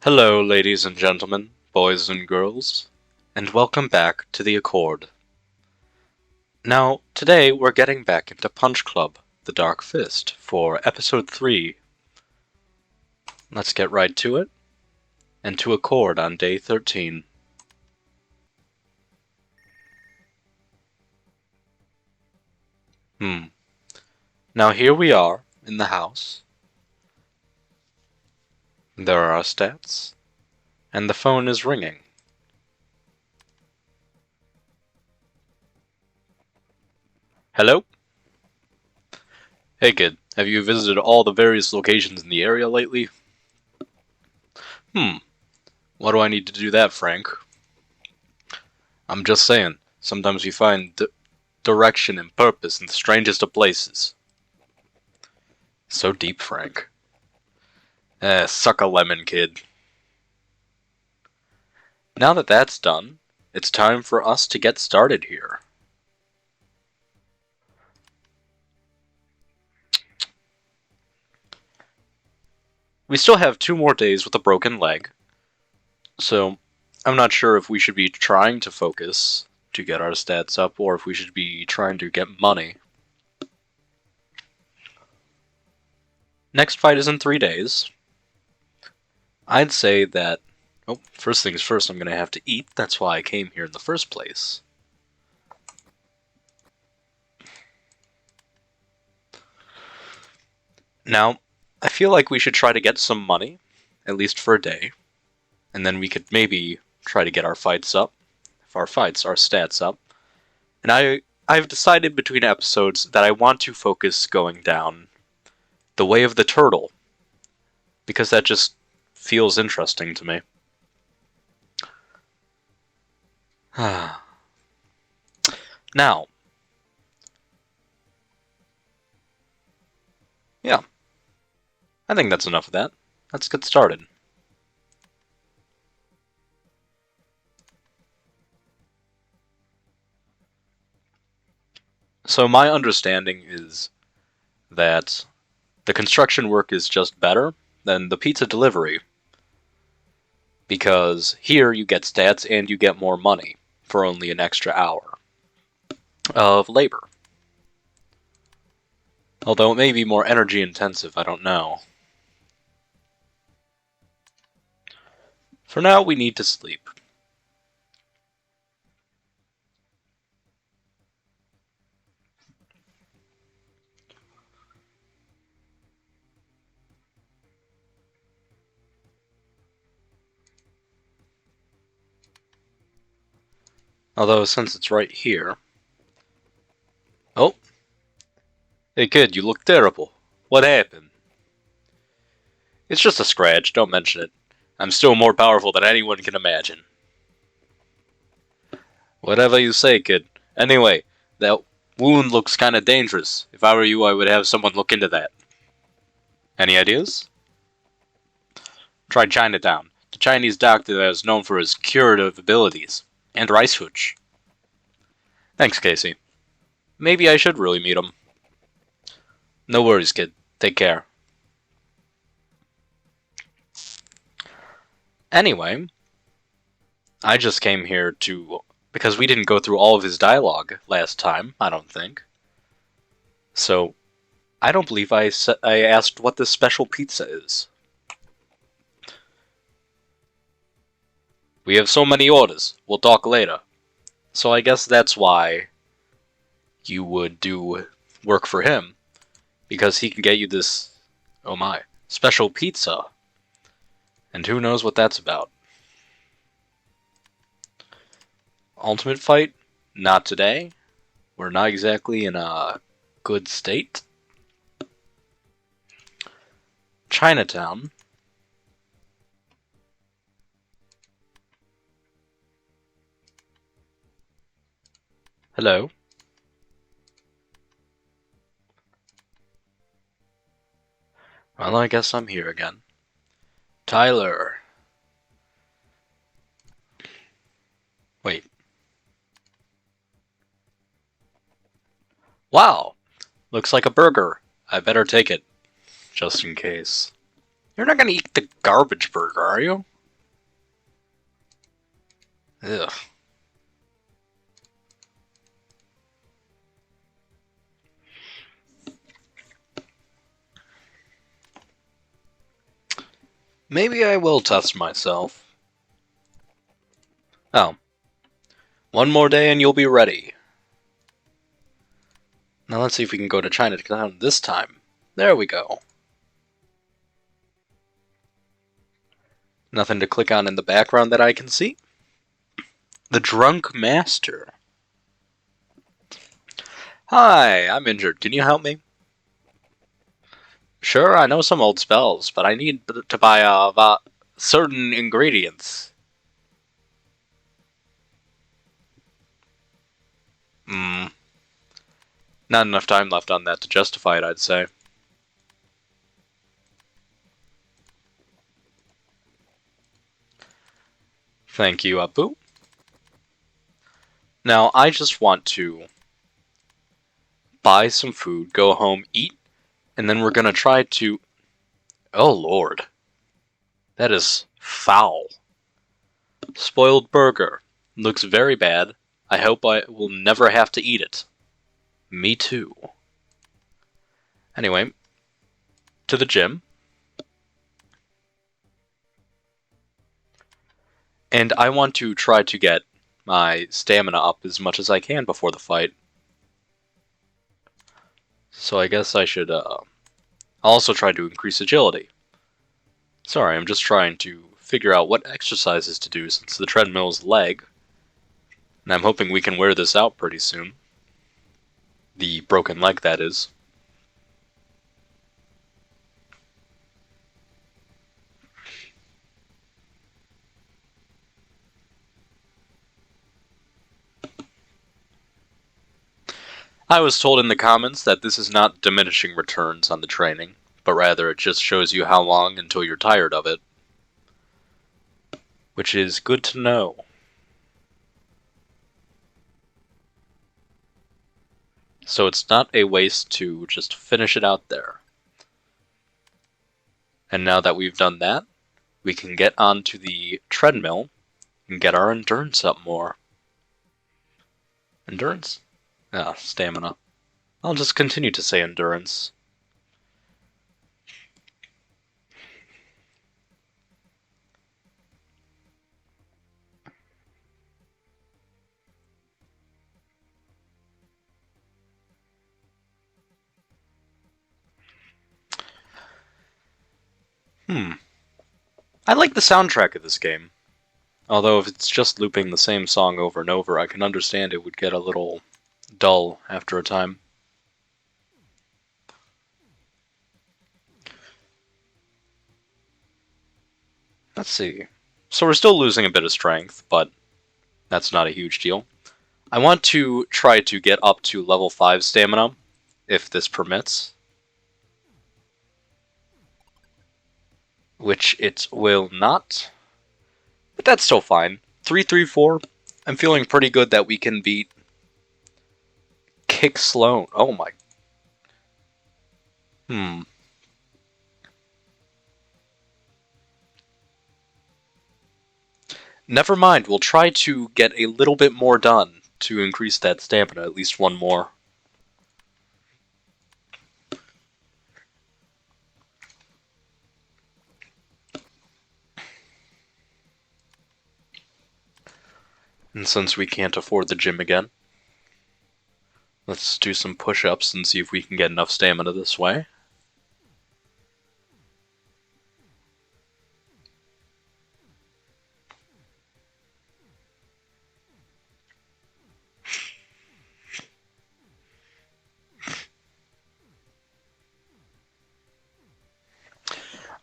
Hello, ladies and gentlemen, boys and girls, and welcome back to the Accord. Now, today we're getting back into Punch Club, The Dark Fist, for Episode 3. Let's get right to it, and to Accord on Day 13. Now here we are, in the house. There are our stats, and the phone is ringing. Hello? Hey kid, have you visited all the various locations in the area lately? Why do I need to do that, Frank? I'm just saying, sometimes we find direction and purpose in the strangest of places. So deep, Frank. Suck a lemon, kid. Now that that's done, it's time for us to get started here. We still have 2 more days with a broken leg, so I'm not sure if we should be trying to focus to get our stats up or if we should be trying to get money. Next fight is in 3 days. I'd say that, first things first, I'm going to have to eat. That's why I came here in the first place. Now, I feel like we should try to get some money, at least for a day, and then we could maybe try to get our fights up, our stats up. And I've decided between episodes that I want to focus going down the way of the turtle, because that just feels interesting to me. Now, yeah, I think that's enough of that. Let's get started. So my understanding is that the construction work is just better than the pizza delivery, because here you get stats and you get more money for only an extra hour of labor. Although it may be more energy intensive, I don't know. For now, we need to sleep. Although, since it's right here... Oh! Hey kid, you look terrible. What happened? It's just a scratch, don't mention it. I'm still more powerful than anyone can imagine. Whatever you say, kid. Anyway, that wound looks kinda dangerous. If I were you, I would have someone look into that. Any ideas? Try Chinatown. The Chinese doctor that is known for his curative abilities. And rice hooch. Thanks, Casey. Maybe I should really meet him. No worries, kid. Take care. Anyway, I just came here because we didn't go through all of his dialogue last time, I don't think. So, I don't believe I asked what this special pizza is. We have so many orders. We'll talk later. So I guess that's why you would do work for him, because he can get you this, oh my, special pizza. And who knows what that's about. Ultimate fight? Not today. We're not exactly in a good state. Chinatown. Hello. Well, I guess I'm here again. Tyler. Wait. Wow. Looks like a burger. I better take it. Just in case. You're not gonna eat the garbage burger, are you? Ugh. Maybe I will test myself. Oh. One more day and you'll be ready. Now let's see if we can go to Chinatown this time. There we go. Nothing to click on in the background that I can see. The Drunk Master. Hi, I'm injured. Can you help me? Sure, I know some old spells, but I need to buy certain ingredients. Hmm. Not enough time left on that to justify it, I'd say. Thank you, Apu. Now, I just want to buy some food, go home, eat, and then we're gonna try to... Oh, Lord. That is foul. Spoiled burger. Looks very bad. I hope I will never have to eat it. Me too. Anyway, to the gym. And I want to try to get my stamina up as much as I can before the fight. So I guess I should also try to increase agility. Sorry, I'm just trying to figure out what exercises to do since the treadmill's leg. And I'm hoping we can wear this out pretty soon. The broken leg, that is. I was told in the comments that this is not diminishing returns on the training, but rather it just shows you how long until you're tired of it. Which is good to know. So it's not a waste to just finish it out there. And now that we've done that, we can get onto the treadmill and get our endurance up more. Endurance? Ah, stamina. I'll just continue to say endurance. I like the soundtrack of this game. Although if it's just looping the same song over and over, I can understand it would get a little dull after a time. Let's see. So we're still losing a bit of strength, but that's not a huge deal. I want to try to get up to level 5 stamina, if this permits. Which it will not. But that's still fine. 334. I'm feeling pretty good that we can beat Kick Sloan. Oh my. Never mind, we'll try to get a little bit more done to increase that stamina, at least one more. And since we can't afford the gym again, let's do some push-ups and see if we can get enough stamina this way.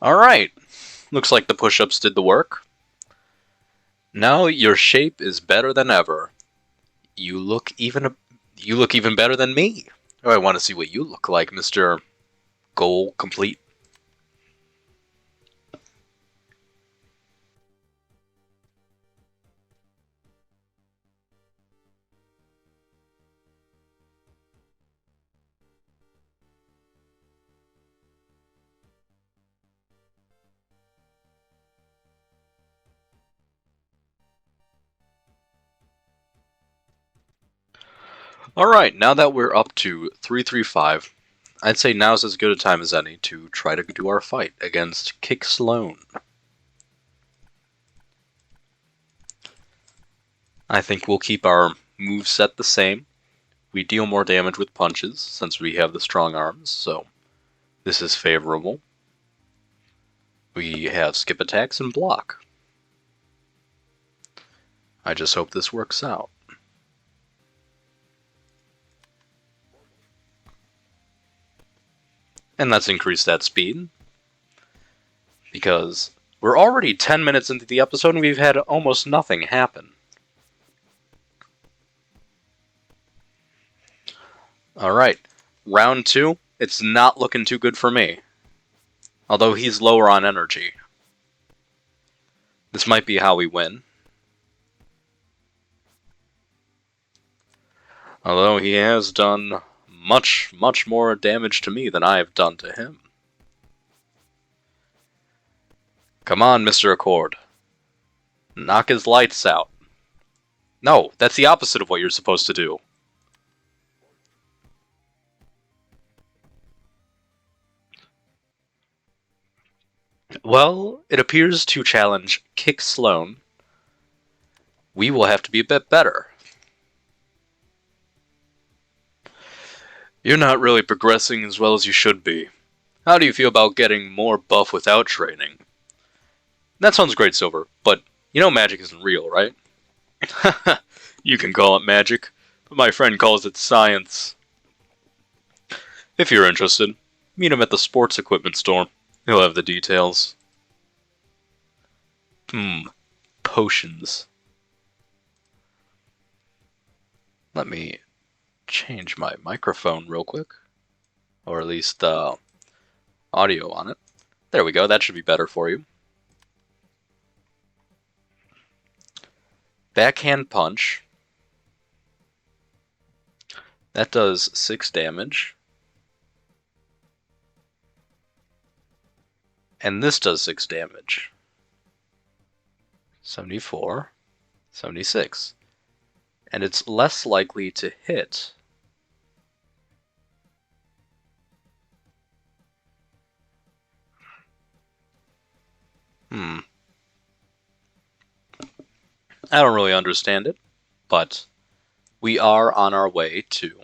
Alright, looks like the push-ups did the work. Now your shape is better than ever. You look even better than me. Oh, I want to see what you look like, Mr. Goal Complete. Alright, now that we're up to 335, I'd say now's as good a time as any to try to do our fight against Kick Sloan. I think we'll keep our moveset the same. We deal more damage with punches, since we have the strong arms, so this is favorable. We have skip attacks and block. I just hope this works out. And let's increase that speed, because we're already 10 minutes into the episode and we've had almost nothing happen. Alright, round 2, it's not looking too good for me. Although he's lower on energy. This might be how we win. Although he has done much, much more damage to me than I have done to him. Come on, Mr. Accord. Knock his lights out. No, that's the opposite of what you're supposed to do. Well, it appears to challenge Kick Sloan. We will have to be a bit better. You're not really progressing as well as you should be. How do you feel about getting more buff without training? That sounds great, Silver, but you know magic isn't real, right? You can call it magic, but my friend calls it science. If you're interested, meet him at the sports equipment store. He'll have the details. Potions. Let me change my microphone real quick. Or at least audio on it. There we go, that should be better for you. Backhand punch. That does 6 damage. And this does 6 damage. 74, 76. And it's less likely to hit. I don't really understand it, but we are on our way to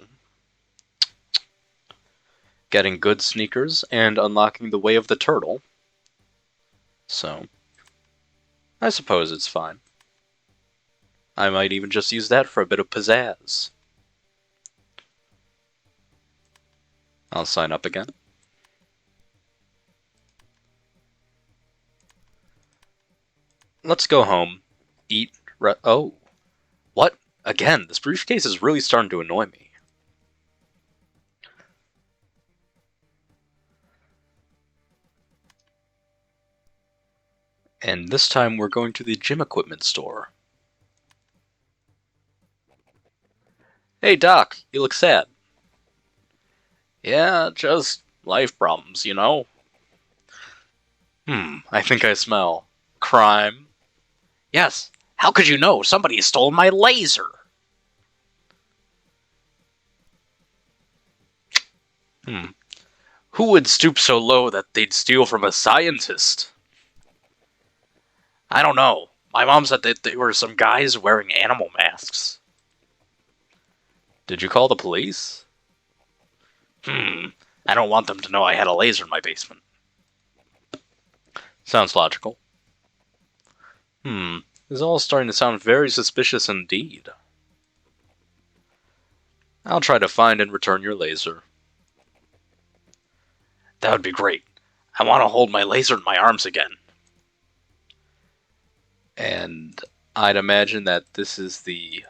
getting good sneakers and unlocking the Way of the Turtle. So, I suppose it's fine. I might even just use that for a bit of pizzazz. I'll sign up again. Let's go home, eat, oh, what? Again, this briefcase is really starting to annoy me. And this time we're going to the gym equipment store. Hey Doc, you look sad. Yeah, just life problems, you know? I think I smell crime. Yes, how could you know? Somebody stole my laser! Who would stoop so low that they'd steal from a scientist? I don't know. My mom said that there were some guys wearing animal masks. Did you call the police? I don't want them to know I had a laser in my basement. Sounds logical. This is all starting to sound very suspicious indeed. I'll try to find and return your laser. That would be great. I want to hold my laser in my arms again. And I'd imagine that this is the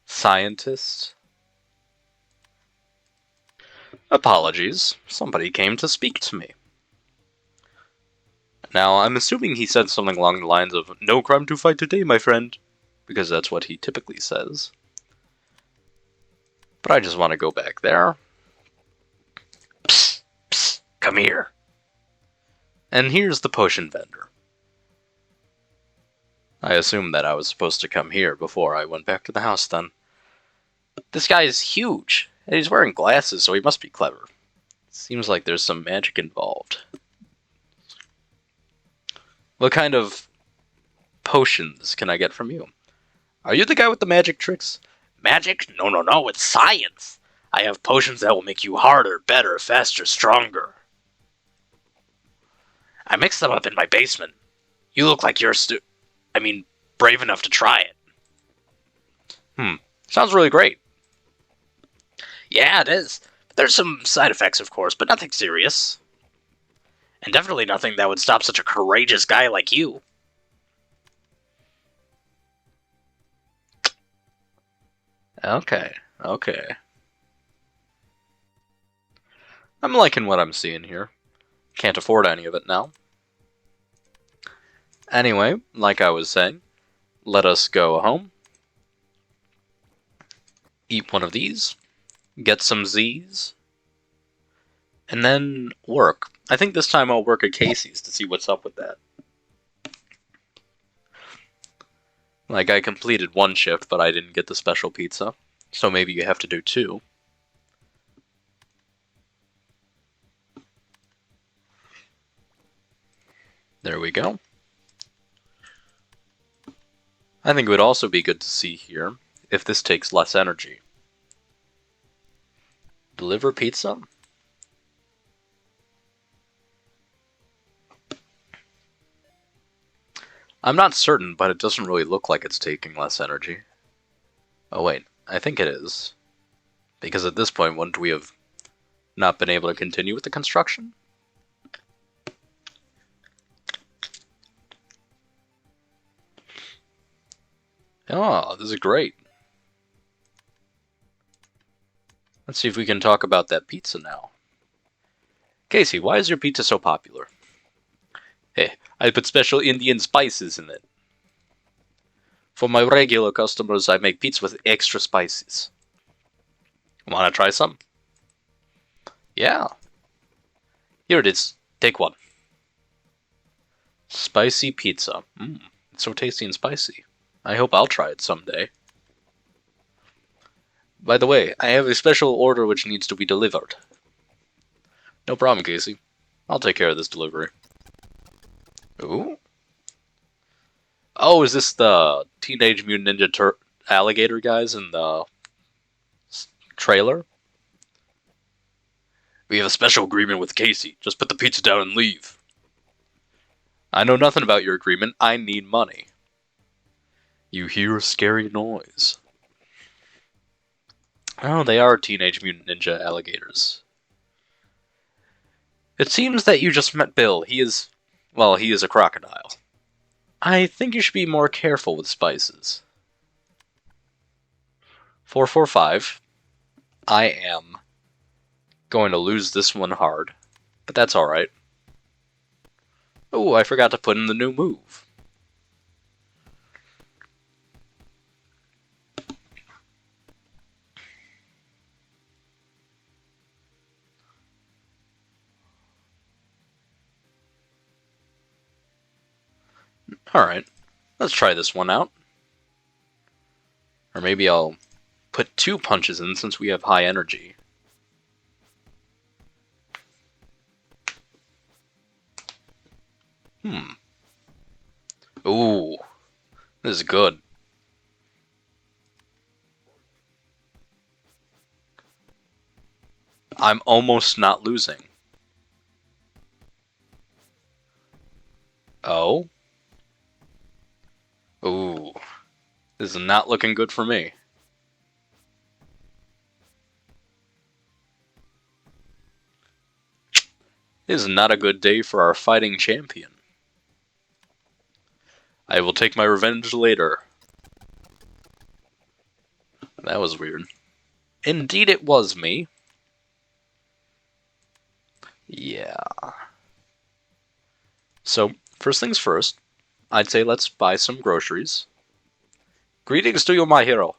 scientist. Apologies, somebody came to speak to me. Now, I'm assuming he said something along the lines of, "No crime to fight today, my friend," because that's what he typically says. But I just want to go back there. Psst, psst, come here. And here's the potion vendor. I assumed that I was supposed to come here before I went back to the house then. This guy is huge, and he's wearing glasses, so he must be clever. Seems like there's some magic involved. What kind of potions can I get from you? Are you the guy with the magic tricks? Magic? No, no, no, it's science! I have potions that will make you harder, better, faster, stronger. I mixed them up in my basement. You look like you're brave enough to try it. Sounds really great. Yeah, it is. There's some side effects, of course, but nothing serious. And definitely nothing that would stop such a courageous guy like you. Okay. I'm liking what I'm seeing here. Can't afford any of it now. Anyway, like I was saying, let us go home. Eat one of these. Get some Z's. And then work. I think this time I'll work at Casey's to see what's up with that. Like, I completed one shift, but I didn't get the special pizza. So maybe you have to do two. There we go. I think it would also be good to see here if this takes less energy. Deliver pizza? I'm not certain, but it doesn't really look like it's taking less energy. Oh wait, I think it is. Because at this point, wouldn't we have not been able to continue with the construction? Oh, this is great. Let's see if we can talk about that pizza now. Casey, why is your pizza so popular? Hey, I put special Indian spices in it. For my regular customers, I make pizza with extra spices. Wanna try some? Yeah. Here it is. Take one. Spicy pizza. It's so tasty and spicy. I hope I'll try it someday. By the way, I have a special order which needs to be delivered. No problem, Casey. I'll take care of this delivery. Ooh. Oh, is this the Teenage Mutant Ninja Alligator guys in the trailer? We have a special agreement with Casey. Just put the pizza down and leave. I know nothing about your agreement. I need money. You hear a scary noise. Oh, they are Teenage Mutant Ninja Alligators. It seems that you just met Bill. He is a crocodile. I think you should be more careful with spices. 445. I am going to lose this one hard, but that's alright. Oh, I forgot to put in the new move. Alright, let's try this one out. Or maybe I'll put 2 punches in since we have high energy. Ooh, this is good. I'm almost not losing. Oh? Ooh, this is not looking good for me. This is not a good day for our fighting champion. I will take my revenge later. That was weird. Indeed it was me. Yeah. So, first things first, I'd say let's buy some groceries. Greetings to you, my hero.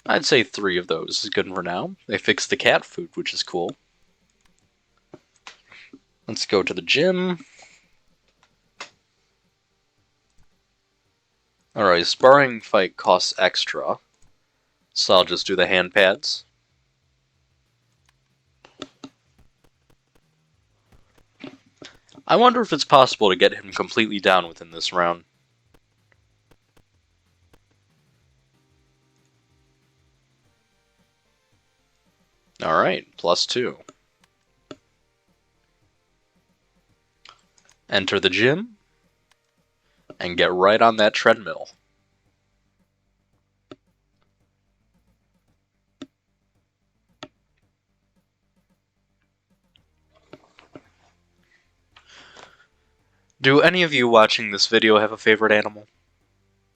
I'd say 3 of those is good for now. They fixed the cat food, which is cool. Let's go to the gym. Alright, sparring fight costs extra, so I'll just do the hand pads. I wonder if it's possible to get him completely down within this round. Alright, +2. Enter the gym, and get right on that treadmill. Do any of you watching this video have a favorite animal?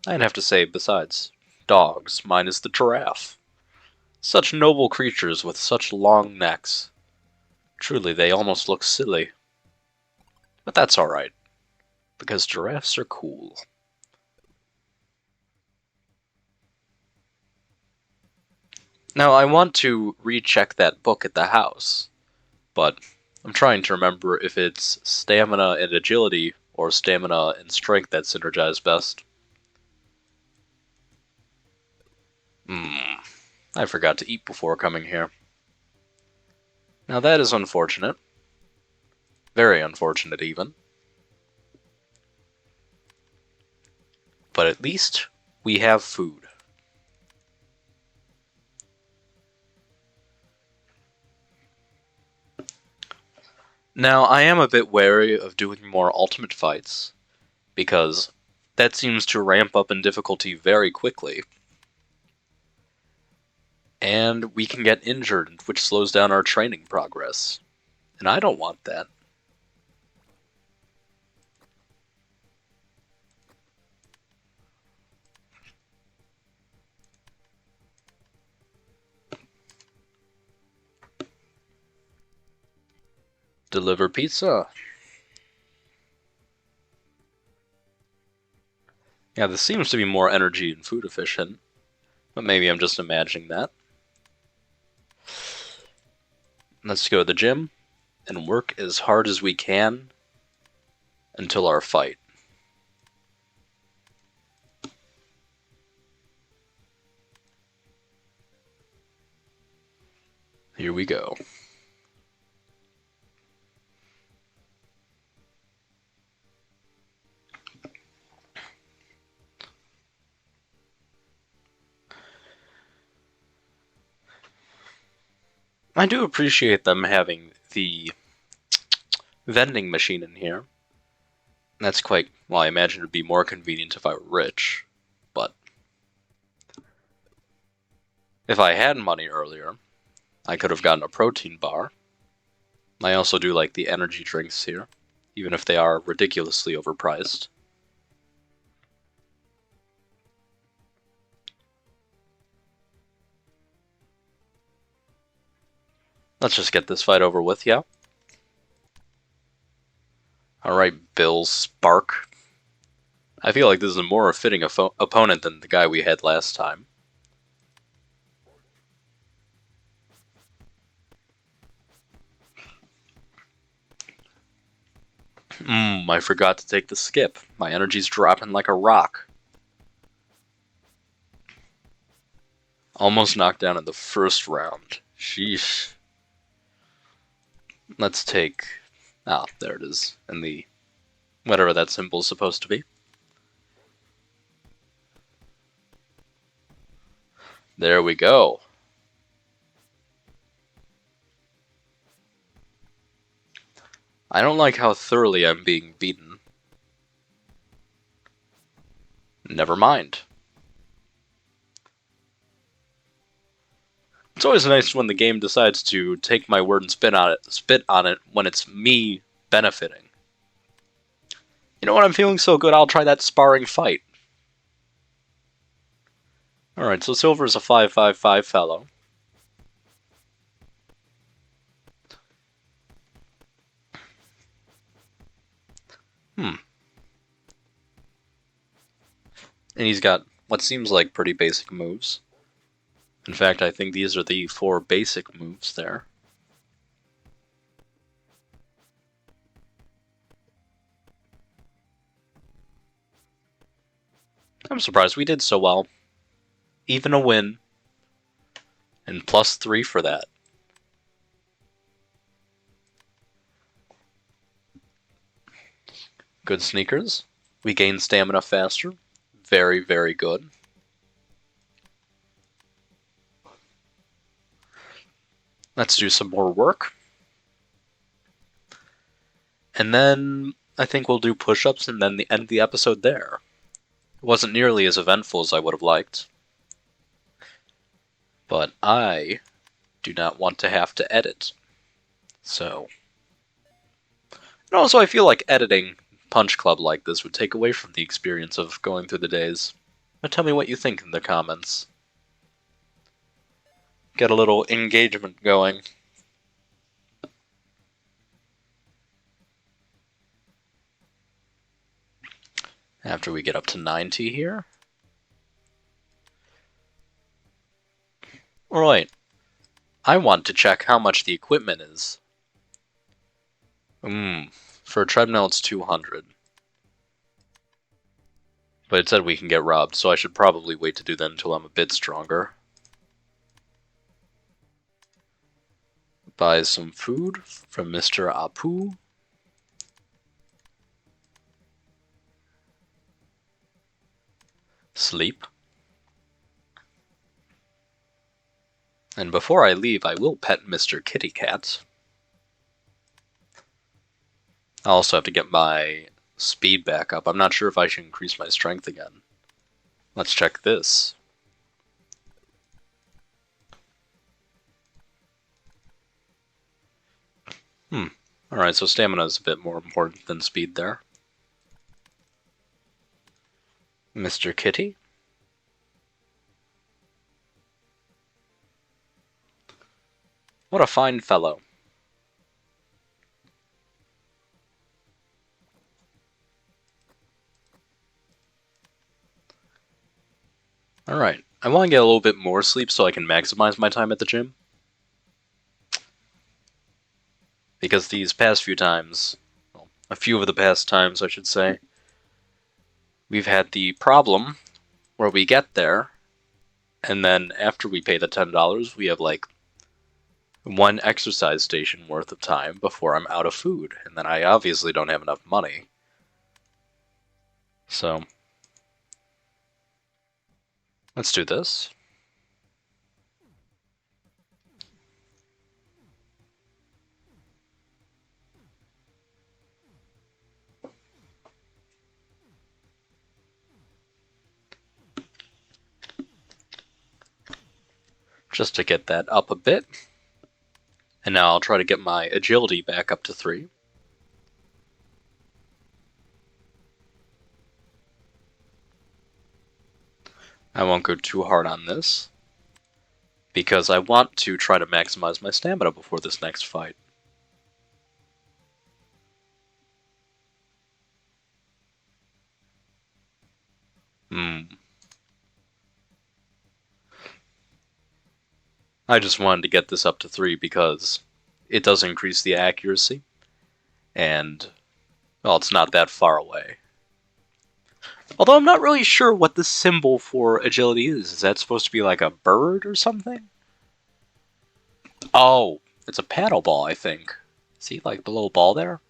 I'd have to say, besides dogs, mine is the giraffe. Such noble creatures with such long necks. Truly, they almost look silly. But that's alright, because giraffes are cool. Now, I want to recheck that book at the house, but I'm trying to remember if it's stamina and agility or stamina and strength that synergize best. I forgot to eat before coming here. Now that is unfortunate. Very unfortunate, even. But at least we have food. Now, I am a bit wary of doing more ultimate fights, because that seems to ramp up in difficulty very quickly. And we can get injured, which slows down our training progress. And I don't want that. Deliver pizza. Yeah, this seems to be more energy and food efficient, but maybe I'm just imagining that. Let's go to the gym and work as hard as we can until our fight. Here we go. I do appreciate them having the vending machine in here. That's quite, well, I imagine it would be more convenient if I were rich, but if I had money earlier, I could have gotten a protein bar. I also do like the energy drinks here, even if they are ridiculously overpriced. Let's just get this fight over with, yeah? Alright, Bill Spark. I feel like this is a more fitting opponent than the guy we had last time. I forgot to take the skip. My energy's dropping like a rock. Almost knocked down in the first round. Sheesh. Let's take... Ah, there it is. In the... whatever that symbol's supposed to be. There we go. I don't like how thoroughly I'm being beaten. Never mind. It's always nice when the game decides to take my word and spit on it when it's me benefiting. You know what, I'm feeling so good, I'll try that sparring fight. Alright, so Silver's a 5/5/5 fellow. And he's got what seems like pretty basic moves. In fact, I think these are the 4 basic moves there. I'm surprised we did so well. Even a win. And +3 for that. Good sneakers. We gain stamina faster. Very, very good. Let's do some more work. And then I think we'll do push-ups and then end the episode there. It wasn't nearly as eventful as I would have liked. But I do not want to have to edit. So. And also, I feel like editing Punch Club like this would take away from the experience of going through the days. But tell me what you think in the comments. Get a little engagement going. After we get up to 90 here. Alright. I want to check how much the equipment is. For a treadmill it's 200. But it said we can get robbed, so I should probably wait to do that until I'm a bit stronger. Buy some food from Mr. Apu. Sleep. And before I leave, I will pet Mr. Kitty Cat. I also have to get my speed back up. I'm not sure if I should increase my strength again. Let's check this. Alright, so stamina is a bit more important than speed there. Mr. Kitty. What a fine fellow. Alright, I want to get a little bit more sleep so I can maximize my time at the gym. Because these past few times, well, a few of the past times I should say, we've had the problem where we get there, and then after we pay the $10, we have like one exercise station worth of time before I'm out of food, and then I obviously don't have enough money. So, let's do this. Just to get that up a bit. And now I'll try to get my agility back up to 3. I won't go too hard on this, because I want to try to maximize my stamina before this next fight. I just wanted to get this up to 3 because it does increase the accuracy, and, well, it's not that far away. Although I'm not really sure what the symbol for agility is. Is that supposed to be like a bird or something? Oh, it's a paddle ball, I think. See, like the little ball there?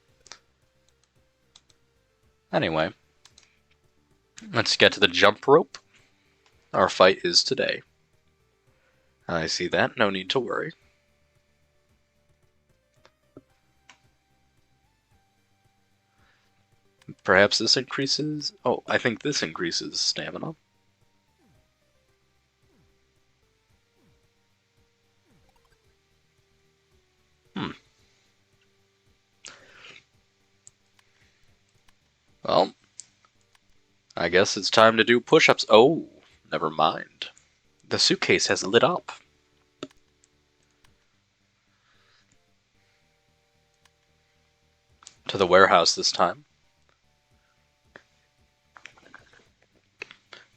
Anyway, let's get to the jump rope. Our fight is today. I see that, no need to worry. Perhaps this increases... Oh, I think this increases stamina. Well, I guess it's time to do push-ups. Oh, never mind. The suitcase has lit up. To the warehouse this time.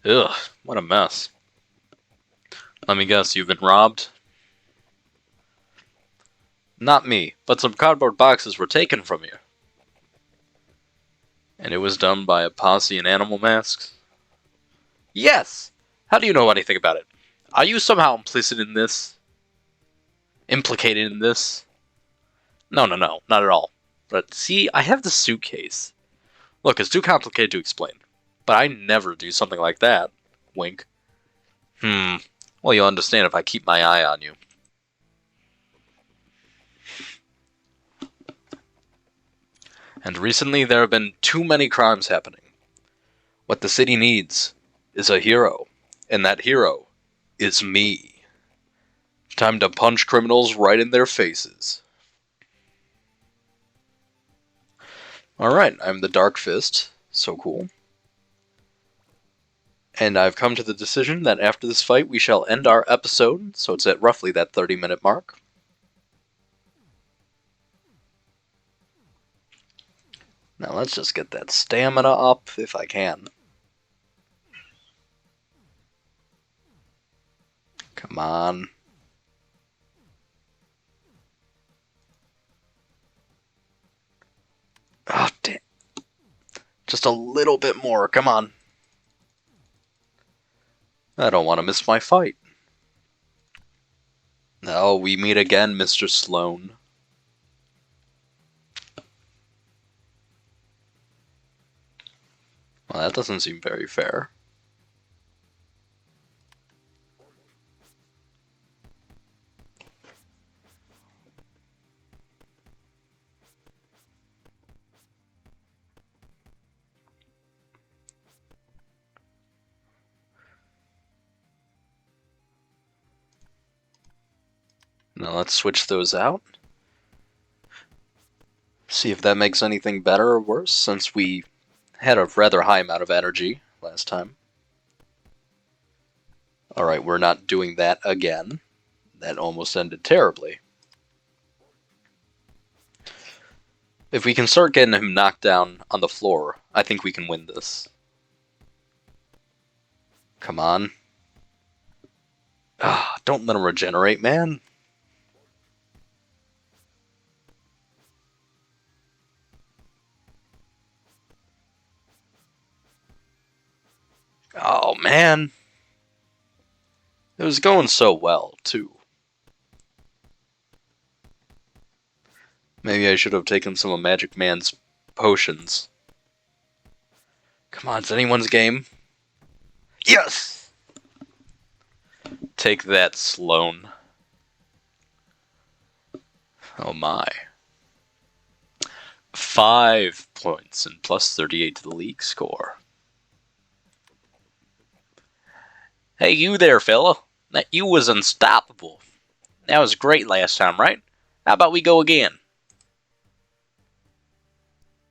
Ugh, what a mess. Let me guess, you've been robbed? Not me, but some cardboard boxes were taken from you. And it was done by a posse in animal masks? Yes! How do you know anything about it? Are you somehow implicit in this? Implicated in this? No, not at all. But see, I have the suitcase. Look, it's too complicated to explain. But I never do something like that. Wink. Well, you'll understand if I keep my eye on you. And recently there have been too many crimes happening. What the city needs is a hero. And that hero is me. Time to punch criminals right in their faces. Alright, I'm the Dark Fist. So cool. And I've come to the decision that after this fight we shall end our episode, so it's at roughly that 30-minute mark. Now let's just get that stamina up if I can. Come on. Oh, damn. Just a little bit more, come on. I don't want to miss my fight. Oh, we meet again, Mr. Sloan. Well, that doesn't seem very fair. Now let's switch those out. See if that makes anything better or worse, since we had a rather high amount of energy last time. Alright, we're not doing that again. That almost ended terribly. If we can start getting him knocked down on the floor, I think we can win this. Come on. Ah, don't let him regenerate, man. Oh, man. It was going so well, too. Maybe I should have taken some of Magic Man's potions. Come on, it's anyone's game. Yes! Take that, Sloan. Oh my. 5 points and plus 38 to the league score. Hey, you there, fella. That you was unstoppable. That was great last time, right? How about we go again?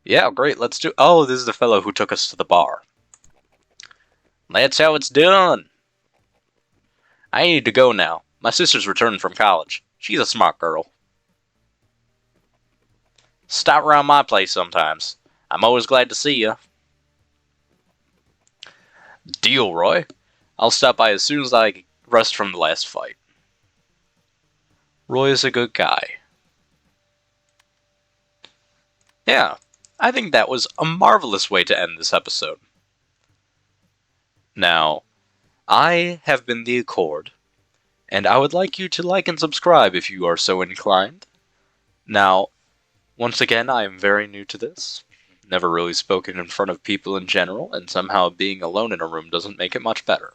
Yeah, great, let's do... Oh, this is the fellow who took us to the bar. That's how it's done. I need to go now. My sister's returning from college. She's a smart girl. Stop around my place sometimes. I'm always glad to see you. Deal, Roy. I'll stop by as soon as I rest from the last fight. Roy is a good guy. Yeah, I think that was a marvelous way to end this episode. Now, I have been the Accord, and I would like you to like and subscribe if you are so inclined. Now, once again, I am very new to this. Never really spoken in front of people in general, and somehow being alone in a room doesn't make it much better.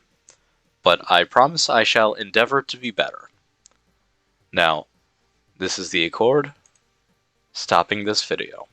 But I promise I shall endeavor to be better. Now, this is the Accord, stopping this video.